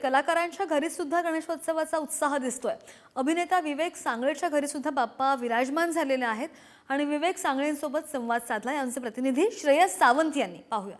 कलाकारांच्या घरी सुद्धा गणेशोत्सवाचा उत्साह दिसतोय। अभिनेता विवेक सांगळेच्या घरी सुद्धा बाप्पा विराजमान झालेले आहेत आणि विवेक सांगळेंसोबत संवाद साधला आमचे प्रतिनिधी श्रेयस सावंत यांनी। पाहूया।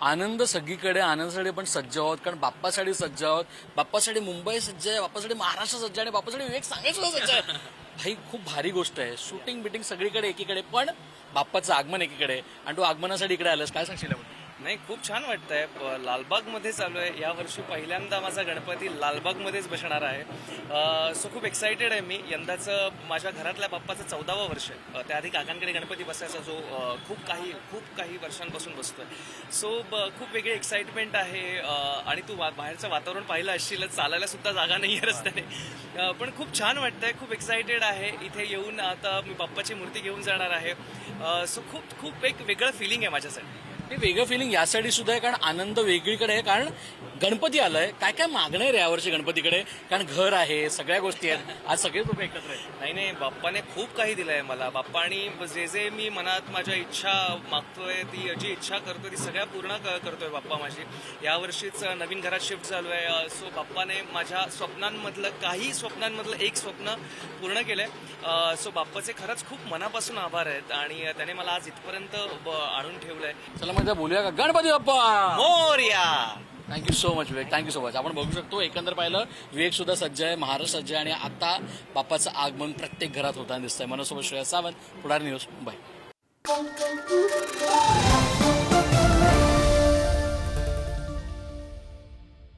आनंद सगळीकडे, आनंदासाठी पण सज्ज आहोत, कारण बाप्पासाठी सज्ज आहोत। बाप्पासाठी मुंबई सज्ज आहे, बाप्पासाठी महाराष्ट्र सज्ज आहे आणि बाप्पासाठी विवेक सांगळे सुद्धा सज्ज आहे। भाई खूप भारी गोष्ट आहे। शूटिंग बिटिंग सगळीकडे एकीकडे, पण बाप्पाचं आगमन एकीकडे, आणि तू आगमनासाठी इकडे आलास, काय सांगशील? नाही, खूप छान वाटतंय। लालबागमध्ये चालू आहे यावर्षी, पहिल्यांदा माझा गणपती लालबागमध्येच बसणार आहे। सो खूप एक्सायटेड आहे मी। यंदाचं माझ्या घरातल्या बाप्पाचं 14वं वर्ष आहे। त्याआधी काकांकडे गणपती बसायचा, जो खूप काही वर्षांपासून बसतोय। सो खूप वेगळी एक्साइटमेंट आहे। आणि तू बाहेरचं वातावरण पाहिलं असशील, चालायला सुद्धा जागा नाही आहे रस्त्याने, पण खूप छान वाटतंय। खूप एक्सायटेड आहे इथे येऊन। आता मी बाप्पाची मूर्ती घेऊन जाणार आहे। सो खूप एक वेगळं फिलिंग आहे माझ्यासाठी। हे वेगळं फिलिंग यासाठी सुद्धा आहे, कारण आनंद वेगळीकडे आहे, कारण गणपती आलाय। काय काय मागणं आहे रे यावर्षी गणपतीकडे? कारण घर आहे, सगळ्या गोष्टी आहेत, आज सगळे लोक एकत्र आहेत। नाही, बाप्पाने खूप काही दिलंय मला। बाप्पानी जे मी मनात माझ्या इच्छा मागतोय, ती जी इच्छा करतोय ती सगळ्या पूर्ण करतोय बाप्पा माझी। यावर्षीच नवीन घरात शिफ्ट झालो आहे। सो बाप्पाने माझ्या स्वप्नांमधलं एक स्वप्न पूर्ण केलंय। सो बाप्पाचे खरंच खूप मनापासून आभार आहेत, आणि त्याने मला आज इथपर्यंत आणून ठेवलंय। चला म्हणजे बोलूया का? Ganpati Bappa Morya. Thank you so much विवेक, थँक्यू सो मच। आपण बघू शकतो एकंदर पाहिलं विवेक सुद्धा सज्ज आहे, महाराष्ट्र सज्ज आहे, आणि आता बाप्पाचं आगमन प्रत्येक घरात होताना दिसतंय। मनोसोबत श्रेयस सावंत, पुढारी न्यूज, मुंबई।